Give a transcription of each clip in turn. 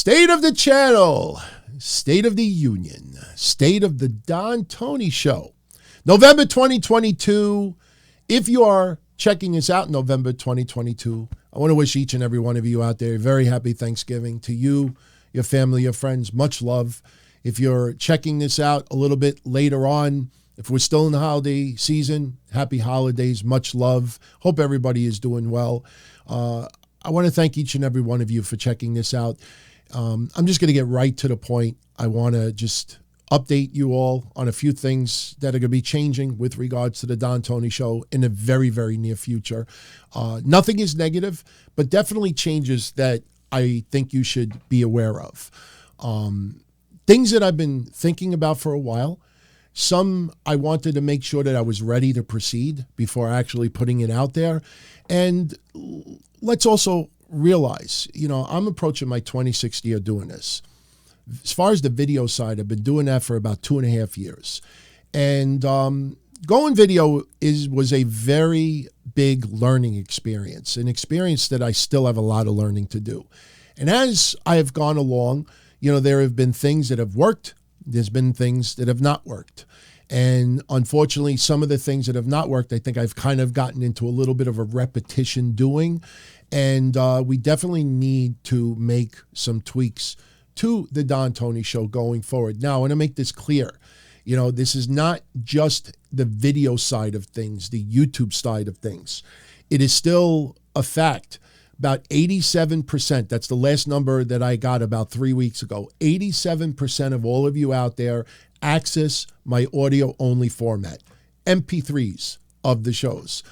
State of the channel, State of the Union, State of the Don Tony Show. November 2022. If you are checking us out in November 2022, I want to wish each and every one of you out there a very happy Thanksgiving. To you, your family, your friends, much love. If you're checking this out a little bit later on, if we're still in the holiday season, happy holidays, much love. Hope everybody is doing well. I want to thank each and every one of you for checking this out. I'm just going to get right to the point. I want to just update you all on a few things that are going to be changing with regards to the Don Tony Show in the very, very near future. Nothing is negative, but definitely changes that I think you should be aware of. Things that I've been thinking about for a while. Some I wanted to make sure that I was ready to proceed before actually putting it out there. And let's also realize, I'm approaching my 26th year doing this. As far as the video side, I've been doing that for about 2.5 years. And going video was a very big learning experience, an experience that I still have a lot of learning to do. And as I have gone along, there have been things that have worked. There's been things that have not worked. And unfortunately, some of the things that have not worked, I think I've kind of gotten into a little bit of a repetition doing. And we definitely need to make some tweaks to the Don Tony Show going forward. Now, I want to make this clear. This is not just the video side of things, the YouTube side of things. It is still a fact. About 87%, that's the last number that I got about 3 weeks ago, 87% of all of you out there access my audio-only format, MP3s of the shows.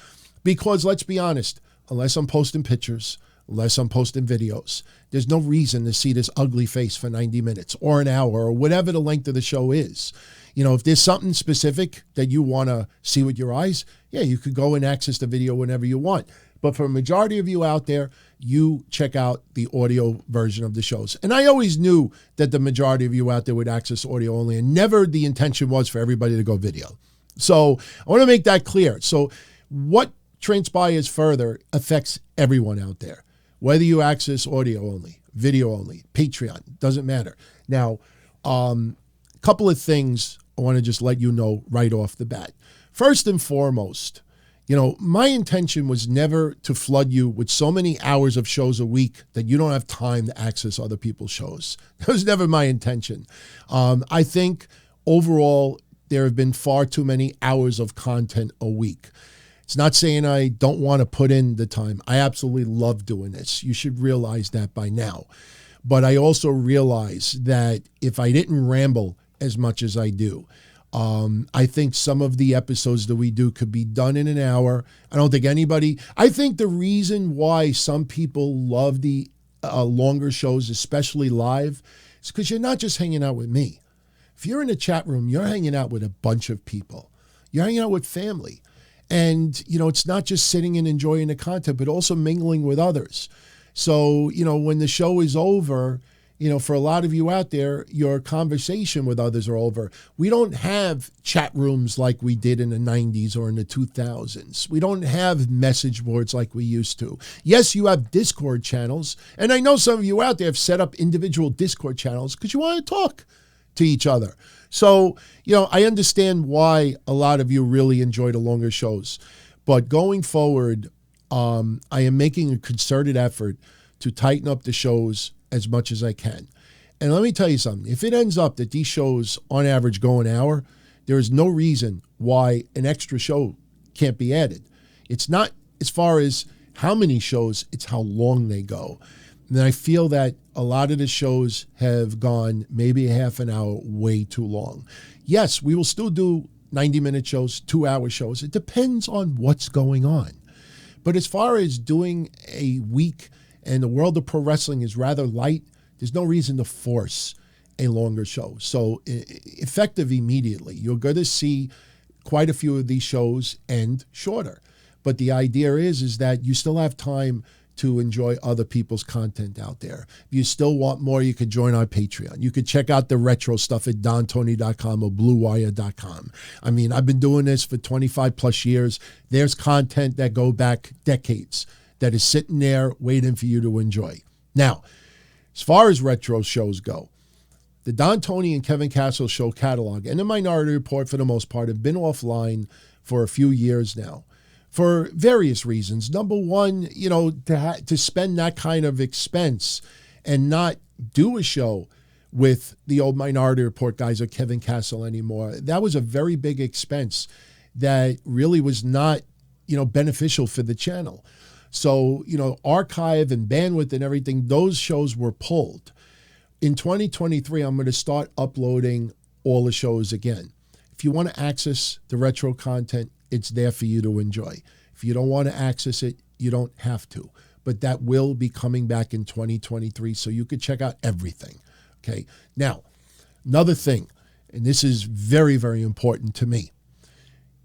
Because let's be honest, unless I'm posting pictures, unless I'm posting videos, there's no reason to see this ugly face for 90 minutes or an hour or whatever the length of the show is. If there's something specific that you want to see with your eyes, yeah, you could go and access the video whenever you want. But for a majority of you out there, you check out the audio version of the shows. And I always knew that the majority of you out there would access audio only, and never the intention was for everybody to go video. So I want to make that clear. So what transpires further affects everyone out there, whether you access audio only, video only, Patreon, doesn't matter. Now, a couple of things I want to just let you know right off the bat. First and foremost, my intention was never to flood you with so many hours of shows a week that you don't have time to access other people's shows. That was never my intention. I think overall, there have been far too many hours of content a week. It's not saying I don't want to put in the time. I absolutely love doing this. You should realize that by now. But I also realize that if I didn't ramble as much as I do, I think some of the episodes that we do could be done in an hour. I think the reason why some people love the longer shows, especially live, is because you're not just hanging out with me. If you're in a chat room, you're hanging out with a bunch of people. You're hanging out with family. And, it's not just sitting and enjoying the content, but also mingling with others. So, when the show is over, for a lot of you out there, your conversation with others are over. We don't have chat rooms like we did in the 90s or in the 2000s. We don't have message boards like we used to. Yes, you have Discord channels. And I know some of you out there have set up individual Discord channels because you want to talk to each other. So, I understand why a lot of you really enjoy the longer shows. But going forward, I am making a concerted effort to tighten up the shows as much as I can. And let me tell you something. If it ends up that these shows on average go an hour, there is no reason why an extra show can't be added. It's not as far as how many shows, it's how long they go. And I feel that a lot of the shows have gone maybe a half an hour way too long. Yes, we will still do 90-minute shows, 2-hour shows. It depends on what's going on. But as far as doing a week, and the world of pro wrestling is rather light, there's no reason to force a longer show. So effective immediately. You're going to see quite a few of these shows end shorter. But the idea is that you still have time to enjoy other people's content out there. If you still want more, you could join our Patreon. You could check out the retro stuff at dontony.com or bluewire.com. I mean, I've been doing this for 25 plus years. There's content that go back decades that is sitting there waiting for you to enjoy. Now, As far as retro shows go, the Don Tony and Kevin Castle show catalog and the Minority Report, for the most part, have been offline for a few years now for various reasons. Number one, to spend that kind of expense and not do a show with the old Minority Report guys or Kevin Castle anymore, that was a very big expense that really was not, beneficial for the channel. So, archive and bandwidth and everything, those shows were pulled. In 2023, I'm going to start uploading all the shows again. If you want to access the retro content, it's there for you to enjoy. If you don't want to access it, you don't have to. But that will be coming back in 2023, so you could check out everything. Okay. Now, another thing, and this is very, very important to me.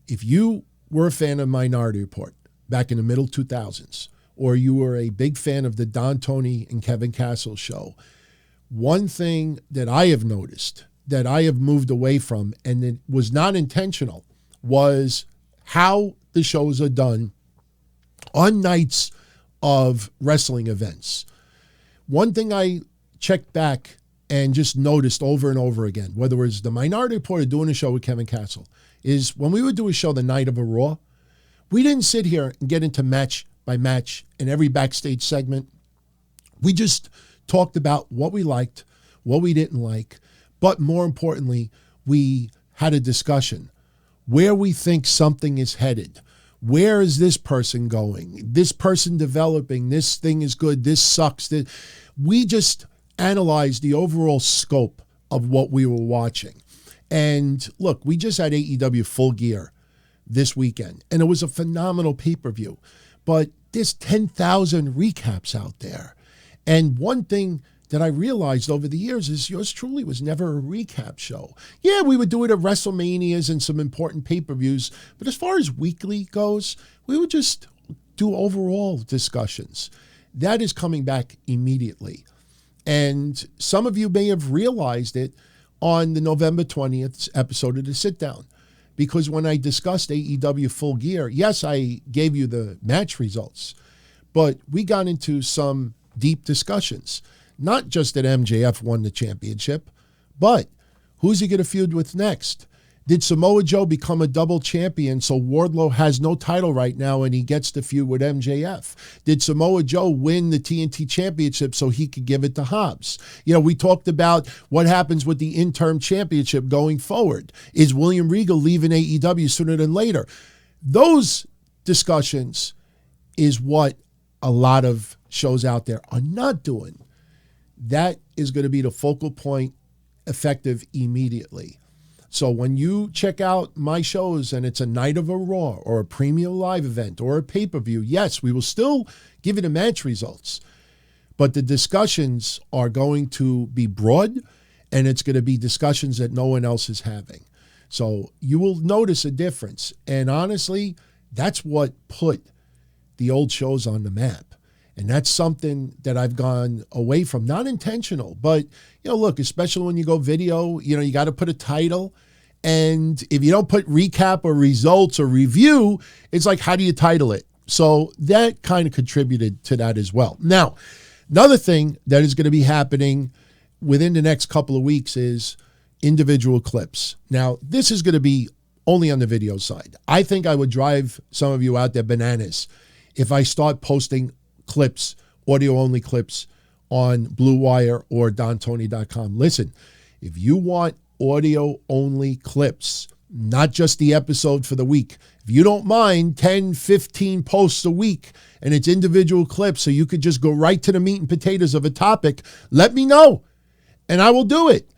If you were a fan of Minority Report back in the middle 2000s, or you were a big fan of the Don Tony and Kevin Castle show, one thing that I have noticed that I have moved away from, and it was not intentional, was how the shows are done on nights of wrestling events. One thing I checked back and just noticed over and over again, whether it was the Minority Report or doing a show with Kevin Castle, is when we would do a show the night of a Raw, we didn't sit here and get into match by match in every backstage segment. We just talked about what we liked, what we didn't like, but more importantly, we had a discussion where we think something is headed. Where is this person going? This person developing, this thing is good, this sucks. We just analyzed the overall scope of what we were watching. And look, we just had AEW Full Gear this weekend, and it was a phenomenal pay-per-view. But there's 10,000 recaps out there. And one thing that I realized over the years is yours truly was never a recap show. Yeah, we would do it at WrestleManias and some important pay-per-views, but as far as weekly goes, we would just do overall discussions. That is coming back immediately. And some of you may have realized it on the November 20th episode of The Sit Down. Because when I discussed AEW Full Gear, yes, I gave you the match results, but we got into some deep discussions. Not just that MJF won the championship, but who's he going to feud with next? Did Samoa Joe become a double champion so Wardlow has no title right now and he gets to feud with MJF? Did Samoa Joe win the TNT championship so he could give it to Hobbs? We talked about what happens with the interim championship going forward. Is William Regal leaving AEW sooner than later? Those discussions is what a lot of shows out there are not doing. That is going to be the focal point, effective immediately. So when you check out my shows and it's a night of a Raw or a premium live event or a pay-per-view, yes, we will still give you the match results. But the discussions are going to be broad, and it's going to be discussions that no one else is having. So you will notice a difference. And honestly, that's what put the old shows on the map. And that's something that I've gone away from, not intentional, but, look, especially when you go video, you got to put a title. And if you don't put recap or results or review, it's like, how do you title it? So that kind of contributed to that as well. Now, another thing that is going to be happening within the next couple of weeks is individual clips. Now, this is going to be only on the video side. I think I would drive some of you out there bananas if I start posting clips, audio-only clips on Blue Wire or DonTony.com. Listen, if you want audio-only clips, not just the episode for the week, if you don't mind 10, 15 posts a week and it's individual clips so you could just go right to the meat and potatoes of a topic, let me know and I will do it.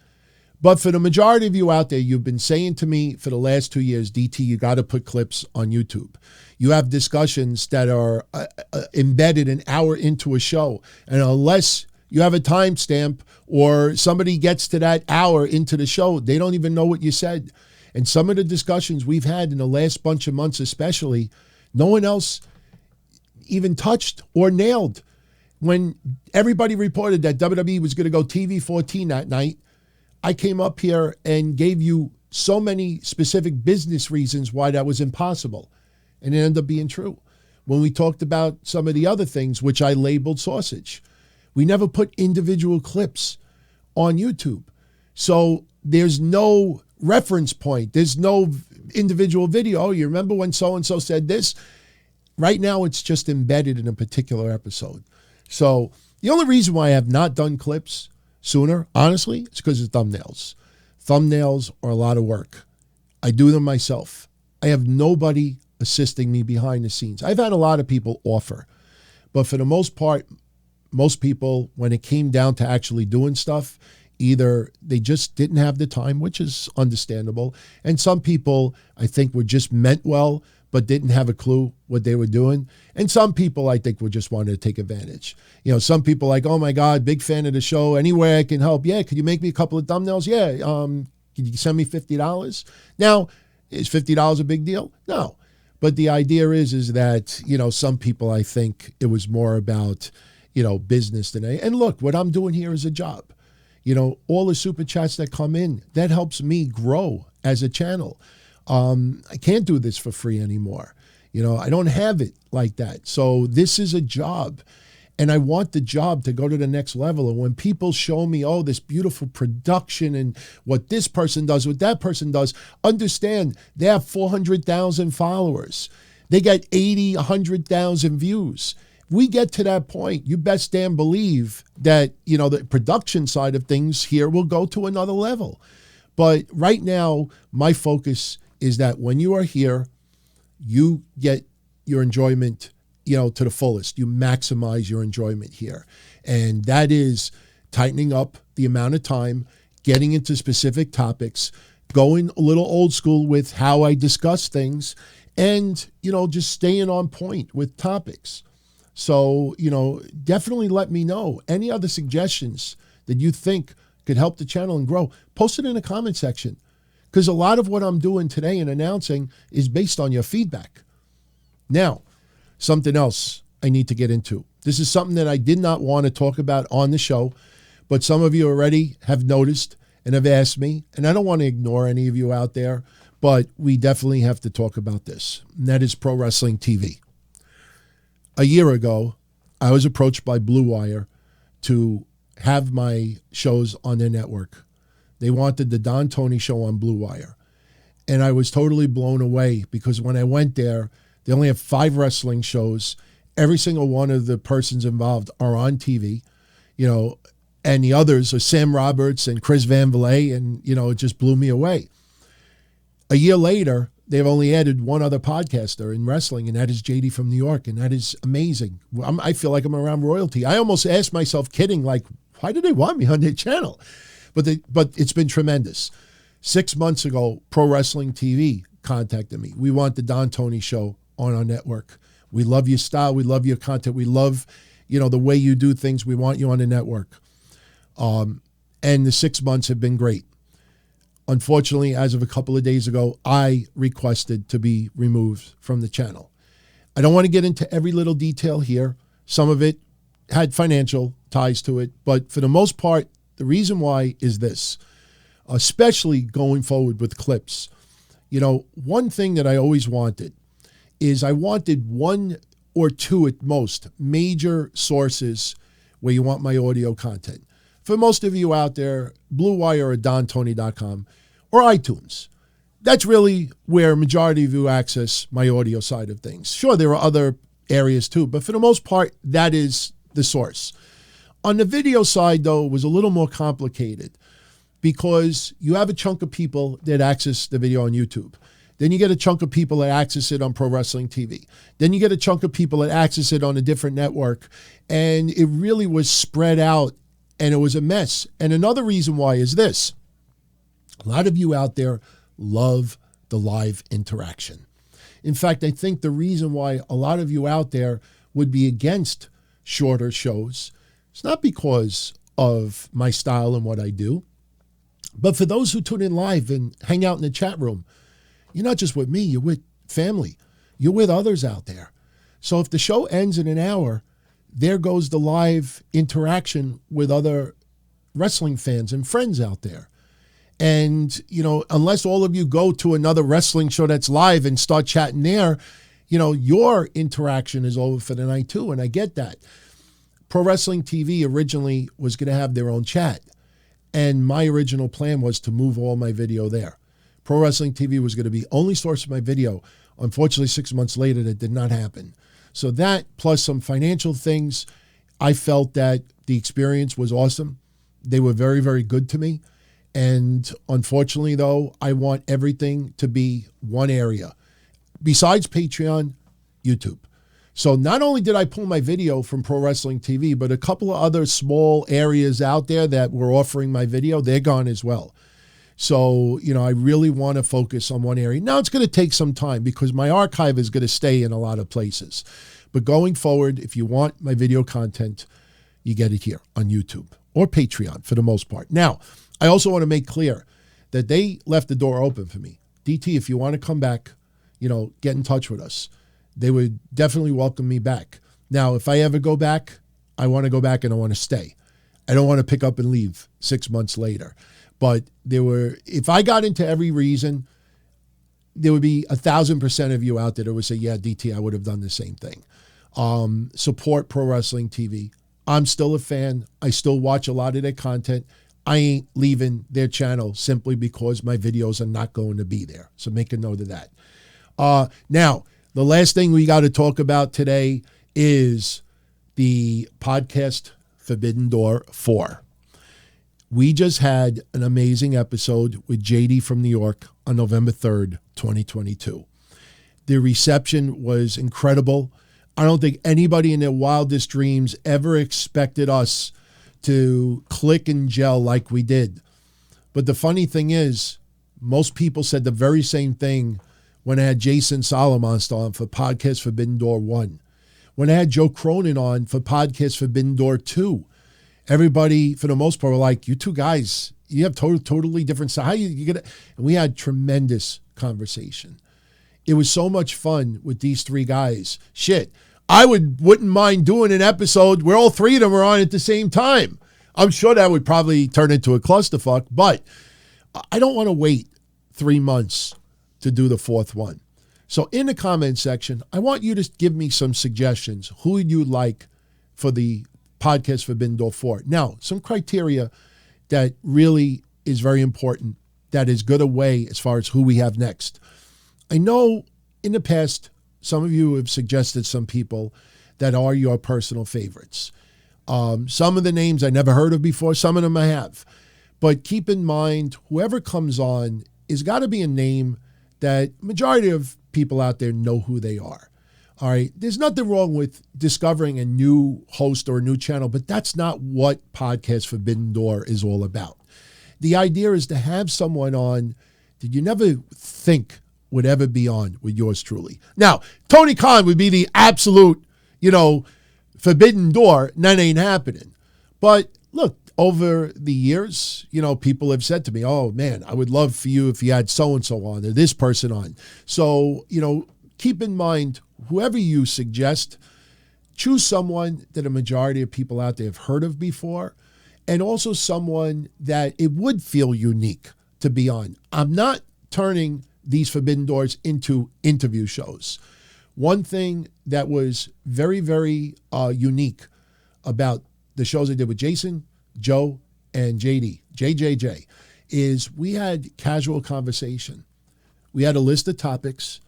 But for the majority of you out there, you've been saying to me for the last 2 years, DT, you got to put clips on YouTube. You have discussions that are embedded an hour into a show. And unless you have a timestamp or somebody gets to that hour into the show, they don't even know what you said. And some of the discussions we've had in the last bunch of months especially, no one else even touched or nailed. When everybody reported that WWE was going to go TV 14 that night, I came up here and gave you so many specific business reasons why that was impossible. And it ended up being true. When we talked about some of the other things, which I labeled sausage, We never put individual clips on YouTube. So there's no reference point. There's no individual video. Oh, you remember when so-and-so said this? Right now, it's just embedded in a particular episode. So the only reason why I have not done clips sooner, honestly, is because of thumbnails. Thumbnails are a lot of work. I do them myself. I have nobody assisting me behind the scenes. I've had a lot of people offer, but for the most part, most people, when it came down to actually doing stuff, either they just didn't have the time, which is understandable, and some people, I think, were just meant well, but didn't have a clue what they were doing. And some people, I think, were just wanted to take advantage. You know, some people like, oh my God, big fan of the show. Any way I can help? Yeah, could you make me a couple of thumbnails? Yeah, could you send me $50? Now, is $50 a big deal? No. But the idea is that, you know, some people, I think it was more about, you know, business than and look, what I'm doing here is a job. You know, all the super chats that come in, that helps me grow as a channel. I can't do this for free anymore. You know, I don't have it like that. So this is a job, and I want the job to go to the next level. And when people show me, oh, this beautiful production and what this person does, what that person does, understand they have 400,000 followers. They get 80, 100,000 views. We get to that point, you best damn believe that, you know, the production side of things here will go to another level. But right now, my focus is that when you are here, you get your enjoyment, you know, to the fullest. You maximize your enjoyment here. And that is tightening up the amount of time, getting into specific topics, going a little old school with how I discuss things, and, you know, just staying on point with topics. So, you know, definitely let me know any other suggestions that you think could help the channel and grow. Post it in the comment section, because a lot of what I'm doing today and announcing is based on your feedback. Now, something else I need to get into. This is something that I did not want to talk about on the show, but some of you already have noticed and have asked me, and I don't want to ignore any of you out there, but we definitely have to talk about this, and that is Pro Wrestling TV. A year ago, I was approached by Blue Wire to have my shows on their network. They wanted the Don Tony show on Blue Wire. And I was totally blown away, because when I went there, they only have 5 wrestling shows. Every single one of the persons involved are on TV, you know, and the others are Sam Roberts and Chris Van Vliet, and, you know, it just blew me away. A year later, they've only added one other podcaster in wrestling, and that is JD from New York, and that is amazing. I feel like I'm around royalty. I almost asked myself, kidding, like, why do they want me on their channel? But it's been tremendous. 6 months ago, Pro Wrestling TV contacted me. We want the Don Tony show on our network. We love your style. We love your content. We love, you know, the way you do things. We want you on the network. And the 6 months have been great. Unfortunately, as of a couple of days ago, I requested to be removed from the channel. I don't want to get into every little detail here. Some of it had financial ties to it, but for the most part, the reason why is this, especially going forward with clips. You know, one thing that I always wanted is I wanted 1 or 2 at most major sources where you want my audio content. For most of you out there, Blue Wire or DonTony.com or iTunes. That's really where majority of you access my audio side of things. Sure, there are other areas too, but for the most part, that is the source. On the video side, though, it was a little more complicated, because you have a chunk of people that access the video on YouTube. Then you get a chunk of people that access it on Pro Wrestling TV. Then you get a chunk of people that access it on a different network. And it really was spread out, and it was a mess. And another reason why is this. A lot of you out there love the live interaction. In fact, I think the reason why a lot of you out there would be against shorter shows, it's not because of my style and what I do, but for those who tune in live and hang out in the chat room, you're not just with me, you're with family. You're with others out there. So if the show ends in an hour, there goes the live interaction with other wrestling fans and friends out there. And, you know, unless all of you go to another wrestling show that's live and start chatting there, you know, your interaction is over for the night too, and I get that. Pro Wrestling TV originally was going to have their own chat. And my original plan was to move all my video there. Pro Wrestling TV was going to be only source of my video. Unfortunately, 6 months later, that did not happen. So that, plus some financial things, I felt that the experience was awesome. They were very, very good to me. And unfortunately, though, I want everything to be one area. Besides Patreon, YouTube. So not only did I pull my video from Pro Wrestling TV, but a couple of other small areas out there that were offering my video, they're gone as well. So, I really want to focus on one area. Now, it's going to take some time because my archive is going to stay in a lot of places. But going forward, if you want my video content, you get it here on YouTube or Patreon for the most part. Now, I also want to make clear that they left the door open for me. DT, if you want to come back, get in touch with us. They would definitely welcome me back. Now, if I ever go back, I want to go back and I want to stay. I don't want to pick up and leave 6 months later. But if I got into every reason, there would be 1,000% of you out there that would say, yeah, DT, I would have done the same thing. Support Pro Wrestling TV. I'm still a fan. I still watch a lot of their content. I ain't leaving their channel simply because my videos are not going to be there. So make a note of that. Now, the last thing we got to talk about today is the podcast Forbidden Door 4. We just had an amazing episode with JD from New York on November 3rd, 2022. The reception was incredible. I don't think anybody in their wildest dreams ever expected us to click and gel like we did. But the funny thing is, most people said the very same thing when I had Jason Solomon on for Podcast Forbidden Door 1. When I had Joe Cronin on for Podcast Forbidden Door 2. Everybody, for the most part, were like, you two guys, you have totally different styles. How you get it? And we had tremendous conversation. It was so much fun with these three guys. Shit, I wouldn't mind doing an episode where all three of them are on at the same time. I'm sure that would probably turn into a clusterfuck, but I don't want to wait 3 months to do the fourth one. So in the comment section, I want you to give me some suggestions. Who would you like for the Podcast Forbidden Door 4? Now, some criteria that really is very important, that is good away as far as who we have next. I know in the past, some of you have suggested some people that are your personal favorites. Some of the names I never heard of before, some of them I have. But keep in mind, whoever comes on is got to be a name that majority of people out there know who they are. All right, there's nothing wrong with discovering a new host or a new channel, but that's not what Podcast Forbidden Door is all about. The idea is to have someone on that you never think would ever be on with yours truly. Now, Tony Khan would be the absolute, forbidden door, and that ain't happening. But look, over the years, people have said to me, oh man, I would love for you if you had so-and-so on or this person on. So, keep in mind, whoever you suggest, choose someone that a majority of people out there have heard of before, and also someone that it would feel unique to be on. I'm not turning these Forbidden Doors into interview shows. One thing that was very, very unique about the shows I did with Jason, Joe, and JJJ, is we had casual conversation. We had a list of topics,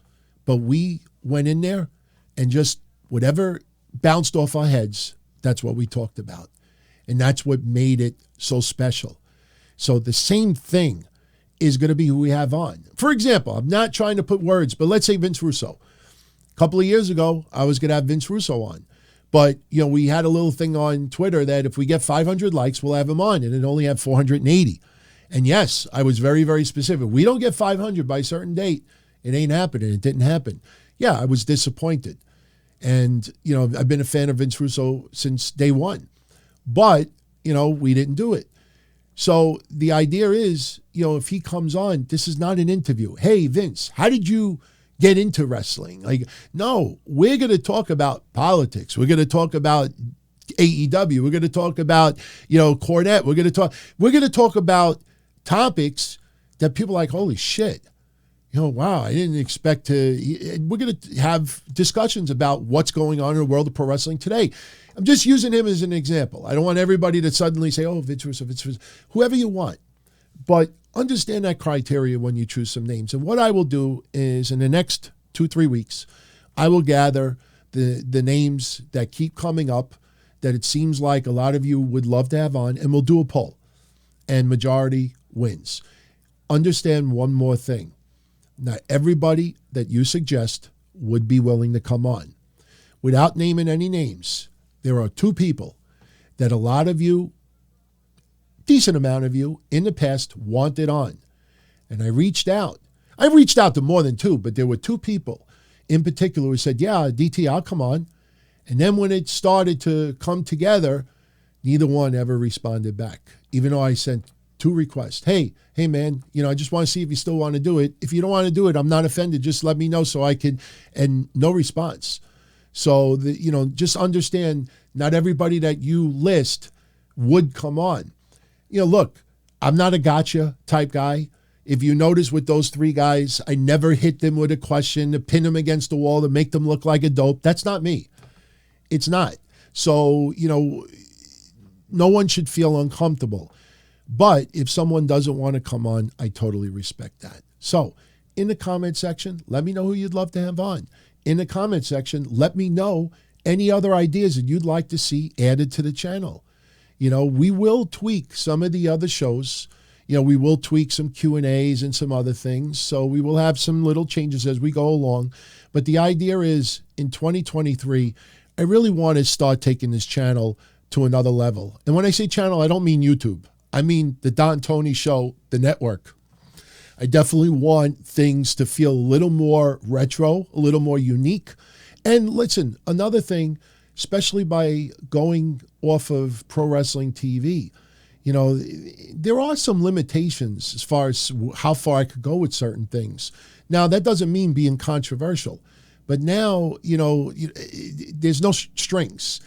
but we went in there and just whatever bounced off our heads, that's what we talked about. And that's what made it so special. So the same thing is going to be who we have on. For example, I'm not trying to put words, but let's say Vince Russo. A couple of years ago, I was going to have Vince Russo on. But, we had a little thing on Twitter that if we get 500 likes, we'll have him on. And it only had 480. And yes, I was very, very specific. We don't get 500 by a certain date. It ain't happening. It didn't happen. Yeah, I was disappointed. And, I've been a fan of Vince Russo since day one. But, we didn't do it. So the idea is, if he comes on, this is not an interview. Hey, Vince, how did you get into wrestling? No, we're going to talk about politics. We're going to talk about AEW. We're going to talk about, Cornette. We're going to talk about topics that people are like, holy shit. Wow, I didn't expect to. We're going to have discussions about what's going on in the world of pro wrestling today. I'm just using him as an example. I don't want everybody to suddenly say, oh, Vince Russo, whoever you want. But understand that criteria when you choose some names. And what I will do is in the next 2-3 weeks, I will gather the names that keep coming up that it seems like a lot of you would love to have on, and we'll do a poll. And majority wins. Understand one more thing. Not everybody that you suggest would be willing to come on. Without naming any names, there are 2 people that a lot of you, decent amount of you, in the past wanted on. And I reached out. I reached out to more than 2, but there were 2 people in particular who said, yeah, DT, I'll come on. And then when it started to come together, neither one ever responded back, even though I sent 2 requests. Hey, man, I just want to see if you still want to do it. If you don't want to do it, I'm not offended. Just let me know so I can, and no response. So, just understand not everybody that you list would come on. Look, I'm not a gotcha type guy. If you notice with those 3 guys, I never hit them with a question to pin them against the wall to make them look like a dope. That's not me. It's not. So, no one should feel uncomfortable. But if someone doesn't want to come on, I totally respect that. So in the comment section, let me know who you'd love to have on. In the comment section, let me know any other ideas that you'd like to see added to the channel. We will tweak some of the other shows. We will tweak some Q&As and some other things. So we will have some little changes as we go along. But the idea is in 2023, I really want to start taking this channel to another level. And when I say channel, I don't mean YouTube. I mean the Don Tony Show, the network. I definitely want things to feel a little more retro, a little more unique. And listen, another thing, especially by going off of Pro Wrestling TV, there are some limitations as far as how far I could go with certain things. Now, that doesn't mean being controversial. But now, there's no strings.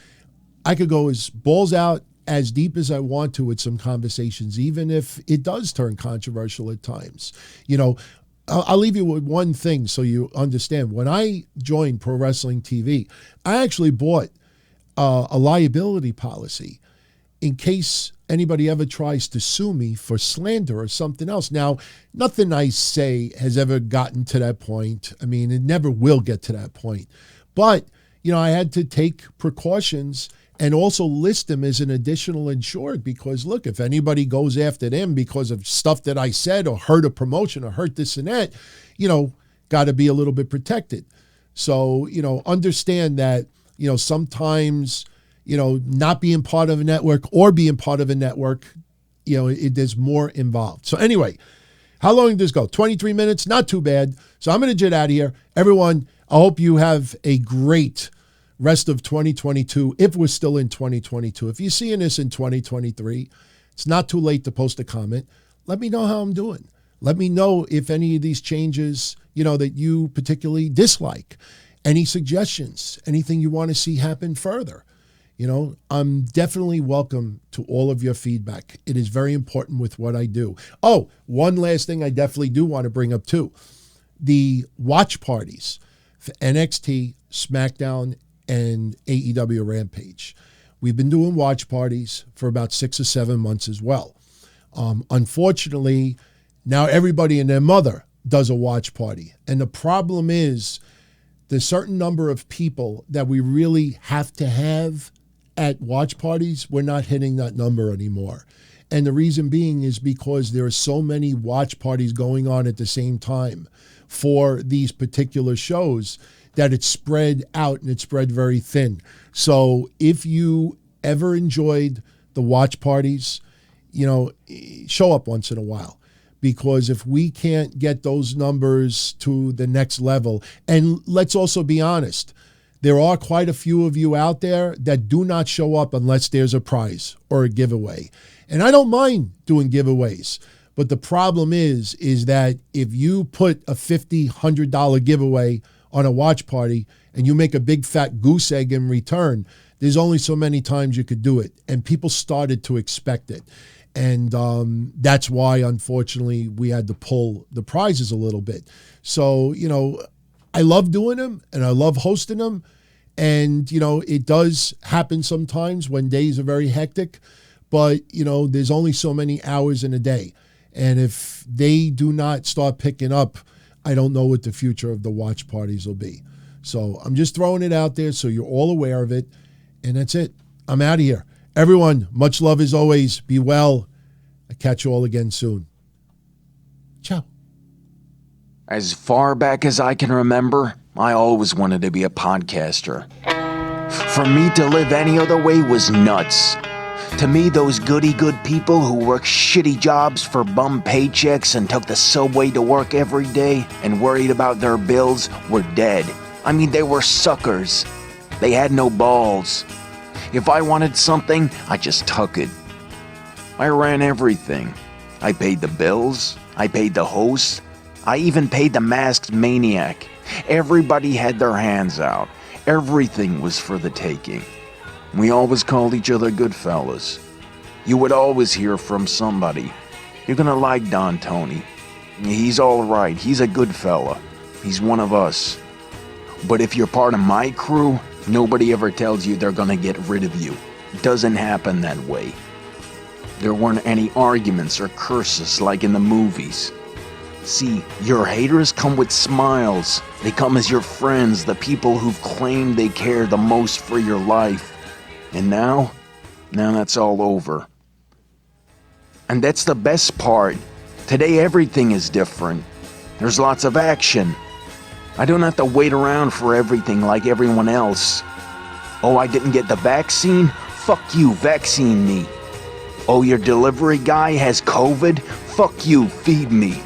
I could go as balls out, as deep as I want to with some conversations, even if it does turn controversial at times. I'll leave you with one thing so you understand. When I joined Pro Wrestling TV, I actually bought a liability policy in case anybody ever tries to sue me for slander or something else. Now, nothing I say has ever gotten to that point. I mean, it never will get to that point. But, I had to take precautions and also list them as an additional insured because, look, if anybody goes after them because of stuff that I said or hurt a promotion or hurt this and that, got to be a little bit protected. So, understand that, sometimes, not being part of a network or being part of a network, there's more involved. So anyway, how long did this go? 23 minutes, not too bad. So I'm going to jet out of here. Everyone, I hope you have a great rest of 2022, if we're still in 2022. If you're seeing this in 2023, it's not too late to post a comment. Let me know how I'm doing. Let me know if any of these changes, that you particularly dislike. Any suggestions, anything you want to see happen further. I'm definitely welcome to all of your feedback. It is very important with what I do. Oh, one last thing I definitely do want to bring up too. The watch parties for NXT, SmackDown, and AEW Rampage. We've been doing watch parties for about 6 or 7 months as well. Unfortunately, now everybody and their mother does a watch party. And the problem is there's a certain number of people that we really have to have at watch parties. We're not hitting that number anymore. And the reason being is because there are so many watch parties going on at the same time for these particular shows that it's spread out and it's spread very thin. So if you ever enjoyed the watch parties, show up once in a while. Because if we can't get those numbers to the next level, and let's also be honest, there are quite a few of you out there that do not show up unless there's a prize or a giveaway. And I don't mind doing giveaways. But the problem is that if you put a $50, $100 giveaway on a watch party and you make a big fat goose egg in return, there's only so many times you could do it. And people started to expect it. And that's why, unfortunately, we had to pull the prizes a little bit. So, I love doing them and I love hosting them. And, it does happen sometimes when days are very hectic. But, there's only so many hours in a day. And if they do not start picking up, I don't know what the future of the watch parties will be. So I'm just throwing it out there so you're all aware of it. And that's it. I'm out of here. Everyone, much love as always. Be well. I'll catch you all again soon. Ciao. As far back as I can remember, I always wanted to be a podcaster. For me to live any other way was nuts. To me, those goody-good people who worked shitty jobs for bum paychecks and took the subway to work every day and worried about their bills were dead. I mean, they were suckers. They had no balls. If I wanted something, I just took it. I ran everything. I paid the bills. I paid the host. I even paid the masked maniac. Everybody had their hands out. Everything was for the taking. We always called each other good fellas. You would always hear from somebody. You're gonna like Don Tony. He's all right. He's a good fella. He's one of us. But if you're part of my crew, nobody ever tells you they're gonna get rid of you. It doesn't happen that way. There weren't any arguments or curses like in the movies. See, your haters come with smiles. They come as your friends, the people who've claimed they care the most for your life. And now that's all over. And that's the best part. Today everything is different. There's lots of action. I don't have to wait around for everything like everyone else. Oh, I didn't get the vaccine? Fuck you, vaccine me. Oh, your delivery guy has COVID? Fuck you, feed me.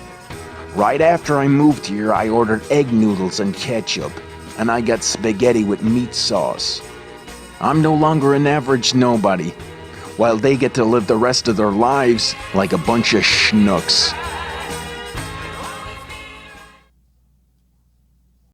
Right after I moved here, I ordered egg noodles and ketchup, and I got spaghetti with meat sauce. I'm no longer an average nobody, while they get to live the rest of their lives like a bunch of schnooks.